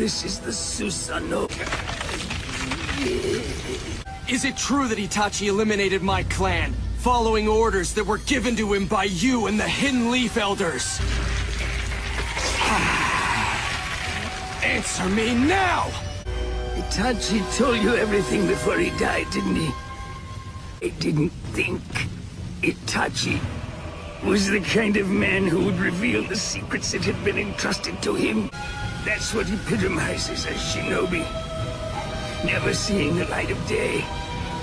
This is the Susanoo. Is it true that Itachi eliminated my clan, following orders that were given to him by you and the Hidden Leaf Elders? Answer me now! Itachi told you everything before he died, didn't he? I didn't think Itachi was the kind of man who would reveal the secrets that had been entrusted to him. That's what epitomizes a shinobi. Never seeing the light of day,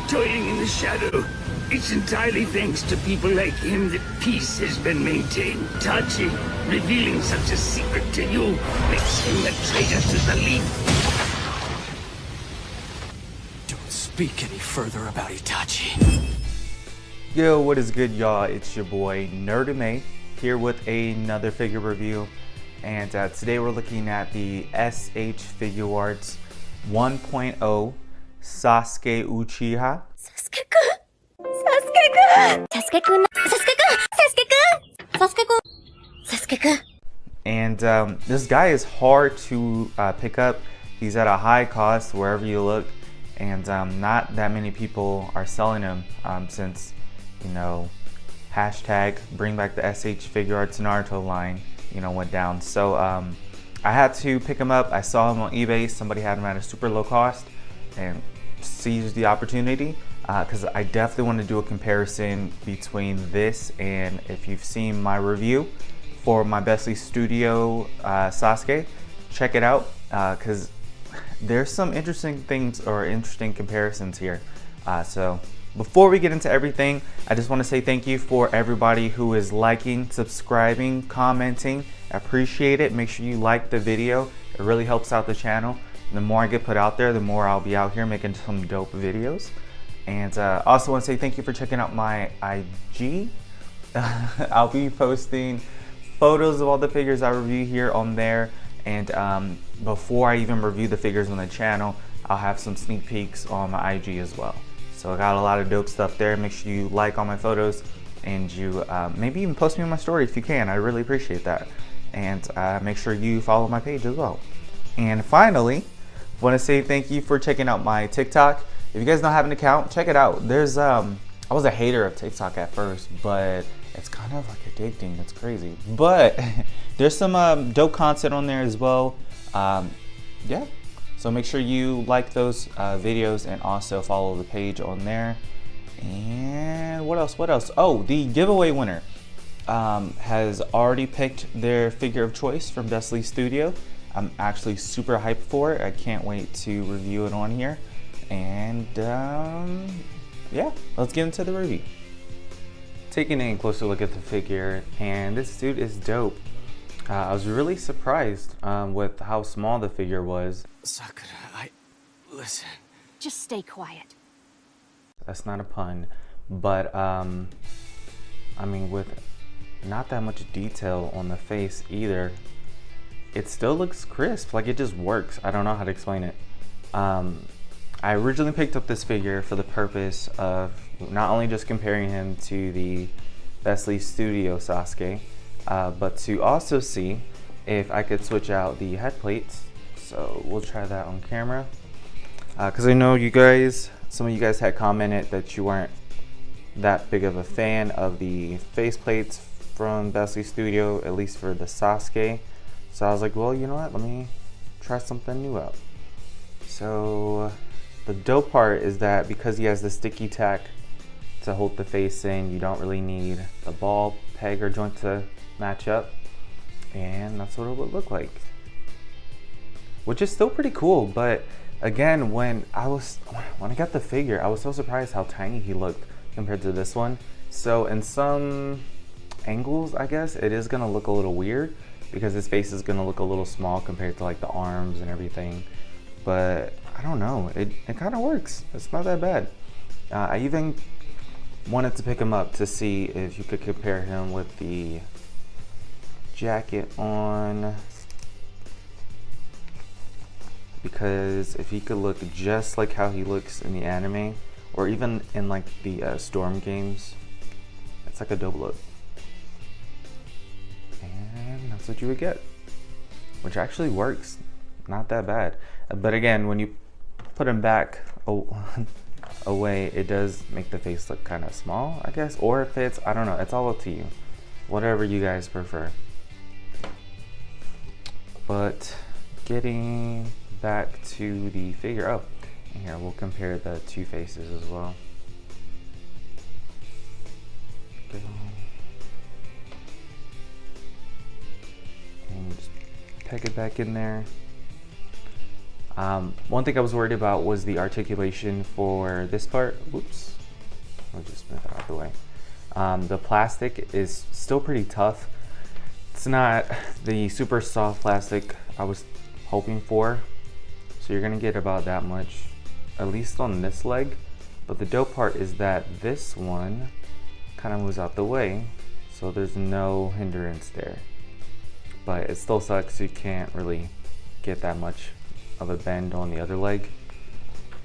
toiling in the shadow. It's entirely thanks to people like him that peace has been maintained. Itachi, revealing such a secret to you, makes him a traitor to the Leaf. Don't speak any further about Itachi. Yo, what is good, y'all? It's your boy Nerdame here with another figure review, and today we're looking at the SH Figuarts 1.0 Sasuke Uchiha. Sasuke-kun! Sasuke-kun! Sasuke-kun! Sasuke-kun! Sasuke-kun! Sasuke-kun! And this guy is hard to pick up. He's at a high cost wherever you look, and not that many people are selling him since, you know, hashtag bring back the SH Figuarts Naruto line, you know, went down. So I had to pick him up. I saw him on eBay. Somebody had him at a super low cost and seized the opportunity because I definitely want to do a comparison between this and if you've seen my review for my Bestie Studio Sasuke, check it out because there's some interesting things or interesting comparisons here. So before we get into everything, I just want to say thank you for everybody who is liking, subscribing, commenting. I appreciate it. Make sure you like the video. It really helps out the channel. The more I get put out there, the more I'll be out here making some dope videos. And also want to say thank you for checking out my IG. I'll be posting photos of all the figures I review here on there. And before I even review the figures on the channel, I'll have some sneak peeks on my IG as well. So I got a lot of dope stuff there. Make sure you like all my photos and you maybe even post me on my story if you can. I really appreciate that. And make sure you follow my page as well. And finally, want to say thank you for checking out my TikTok. If you guys don't have an account, check it out. There's I was a hater of TikTok at first, but it's kind of like addicting. It's crazy. But there's some dope content on there as well. Yeah. So make sure you like those videos and also follow the page on there. And what else? What else? Oh, the giveaway winner has already picked their figure of choice from Bestie Studio. I'm actually super hyped for it. I can't wait to review it on here. And yeah, let's get into the review. Taking a closer look at the figure, and this dude is dope. I was really surprised with how small the figure was. Sakura, listen. Just stay quiet. That's not a pun, but I mean, with not that much detail on the face either, it still looks crisp. Like, it just works. I don't know how to explain it. I originally picked up this figure for the purpose of not only just comparing him to the Bestie Studio Sasuke, but to also see if I could switch out the head plates. So we'll try that on camera. Because I know you guys, some of you guys had commented that you weren't that big of a fan of the face plates from Bestie Studio, at least for the Sasuke. So I was like, well, you know what? Let me try something new out. So the dope part is that because he has the sticky tack to hold the face in, you don't really need the ball peg or joint to match up, and that's what it would look like, which is still pretty cool. But again, when I got the figure, I was so surprised how tiny he looked compared to this one. So in some angles, I guess it is gonna look a little weird because his face is gonna look a little small compared to like the arms and everything, but I don't know, it kind of works. It's not that bad. I even wanted to pick him up to see if you could compare him with the jacket on, because if he could look just like how he looks in the anime or even in like the Storm games, it's like a dope look, and that's what you would get, which actually works. not that bad. But again, when you put him back away, it does make the face look kind of small, I guess, or it fits. I don't know. It's all up to you, whatever you guys prefer. But getting back to the figure, oh, here we'll compare the two faces as well. And just peg it back in there. One thing I was worried about was the articulation for this part. Whoops, I'll just move that out of the way. The plastic is still pretty tough. It's not the super soft plastic I was hoping for. So you're gonna get about that much, at least on this leg. But the dope part is that this one kind of moves out the way, so there's no hindrance there. But it still sucks, you can't really get that much of a bend on the other leg.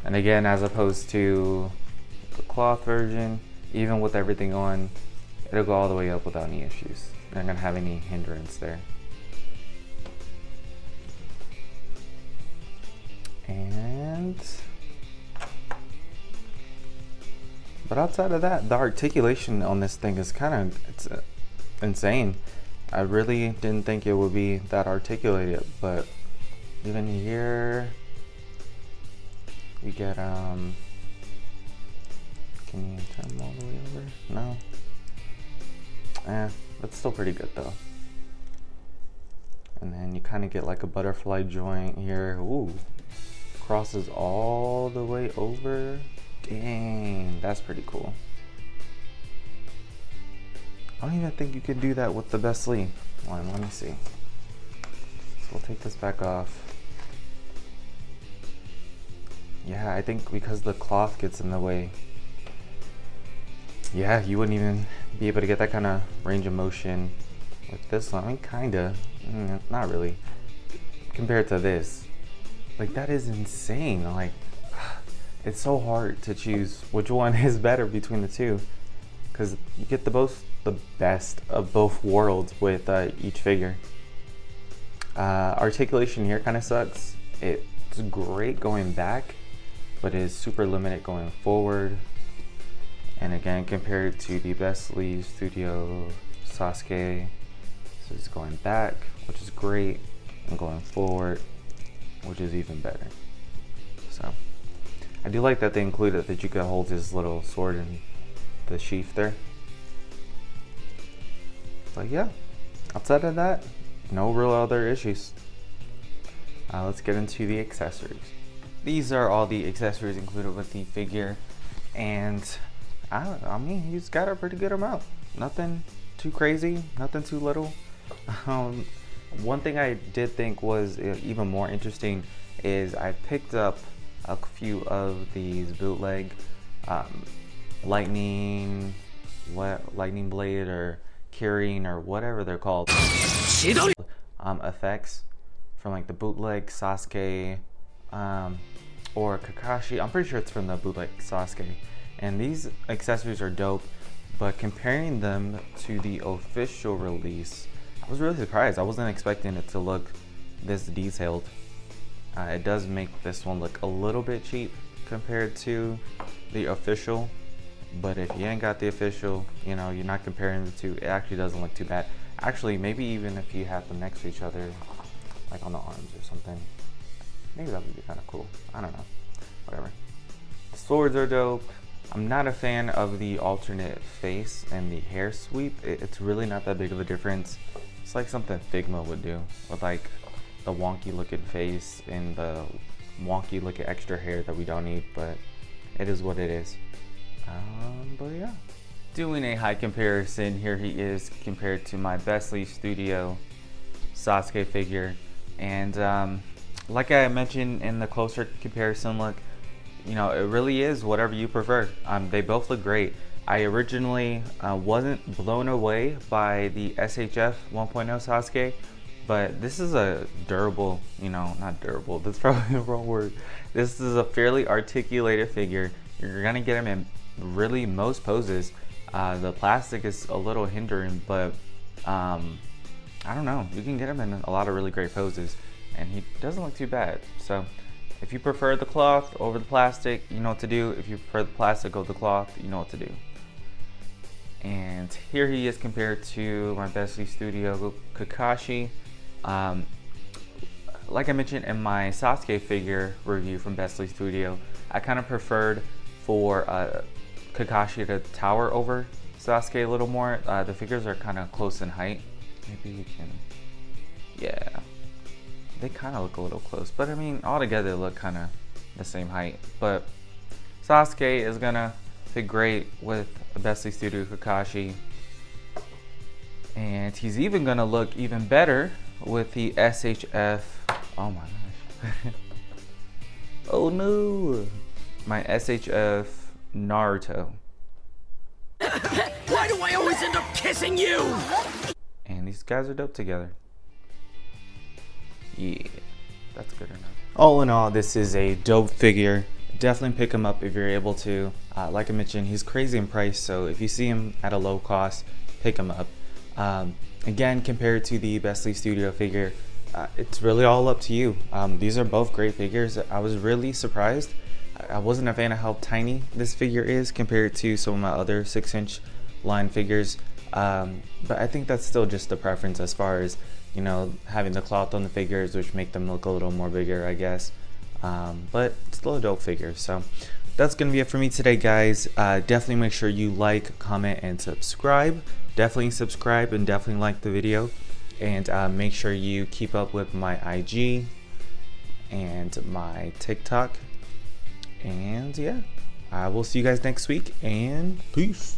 And again, as opposed to the cloth version, even with everything on, it'll go all the way up without any issues. You're not gonna have any hindrance there. But outside of that, the articulation on this thing is kind of insane. I really didn't think it would be that articulated, but even here we get can you turn them all the way over? No. That's still pretty good though. And then you kind of get like a butterfly joint here. Ooh, crosses all the way over. Dang, that's pretty cool. I don't even think you can do that with the best sleeve. Let me see. So we'll take this back off. Yeah, I think because the cloth gets in the way, yeah, you wouldn't even be able to get that kind of range of motion with this one. I mean, kinda, not really, compared to this. Like, that is insane. Like, it's so hard to choose which one is better between the two, because you get the best of both worlds with each figure. Articulation here kind of sucks. It's great going back, but it is super limited going forward. And again, compared to the Best Sleeve Studio Sasuke, this is going back, which is great, and going forward, which is even better. So I do like that they included that you could hold his little sword in the sheath there. But yeah, outside of that, no real other issues. Let's get into the accessories. These are all the accessories included with the figure, and I mean, he's got a pretty good amount. Nothing too crazy, nothing too little. One thing I did think was even more interesting is I picked up a few of these bootleg lightning blade or Kirin or whatever they're called effects from like the bootleg Sasuke or Kakashi. I'm pretty sure it's from the bootleg Sasuke. And these accessories are dope, but comparing them to the official release, I was really surprised. I wasn't expecting it to look this detailed. It does make this one look a little bit cheap compared to the official, but if you ain't got the official, you know, you're not comparing the two, it actually doesn't look too bad. Actually, maybe even if you have them next to each other, like on the arms or something, maybe that would be kind of cool. I don't know, whatever. The swords are dope. I'm not a fan of the alternate face and the hair sweep. It's really not that big of a difference. It's like something Figma would do with like the wonky looking face and the wonky looking extra hair that we don't need, but it is what it is. But yeah, doing a high comparison, here he is compared to my Best Sleeve Studio Sasuke figure, and like I mentioned in the closer comparison look, you know, it really is whatever you prefer. They both look great. I originally wasn't blown away by the SHF 1.0 Sasuke, but this is a durable, you know, not durable, that's probably the wrong word. This is a fairly articulated figure. You're gonna get him in really most poses. The plastic is a little hindering, but I don't know, you can get him in a lot of really great poses. and he doesn't look too bad. So if you prefer the cloth over the plastic, you know what to do. If you prefer the plastic over the cloth, you know what to do. And here he is compared to my Bestley Studio Kakashi. Like I mentioned in my Sasuke figure review from Bestley Studio, I kind of preferred for Kakashi to tower over Sasuke a little more. The figures are kind of close in height. Maybe you can, yeah, they kind of look a little close, but I mean all together they look kind of the same height. But Sasuke is gonna fit great with the Bestley Studio Kakashi, and he's even gonna look even better with the SHF. Oh my gosh. Oh no, my SHF Naruto. Why do I always end up kissing you? And these guys are dope together. Yeah, that's good enough. All in all, this is a dope figure. Definitely pick him up if you're able to. Like I mentioned, he's crazy in price, so if you see him at a low cost, pick him up. Again, compared to the Bestley Studio figure, it's really all up to you. These are both great figures. I was really surprised. I wasn't a fan of how tiny this figure is compared to some of my other 6-inch line figures. But I think that's still just a preference as far as, you know, having the cloth on the figures, which make them look a little more bigger, I guess. But it's still a dope figure. So that's gonna be it for me today, guys. Definitely make sure you like, comment, and subscribe. Definitely subscribe and definitely like the video. And make sure you keep up with my IG and my TikTok. And yeah, I will see you guys next week, and peace.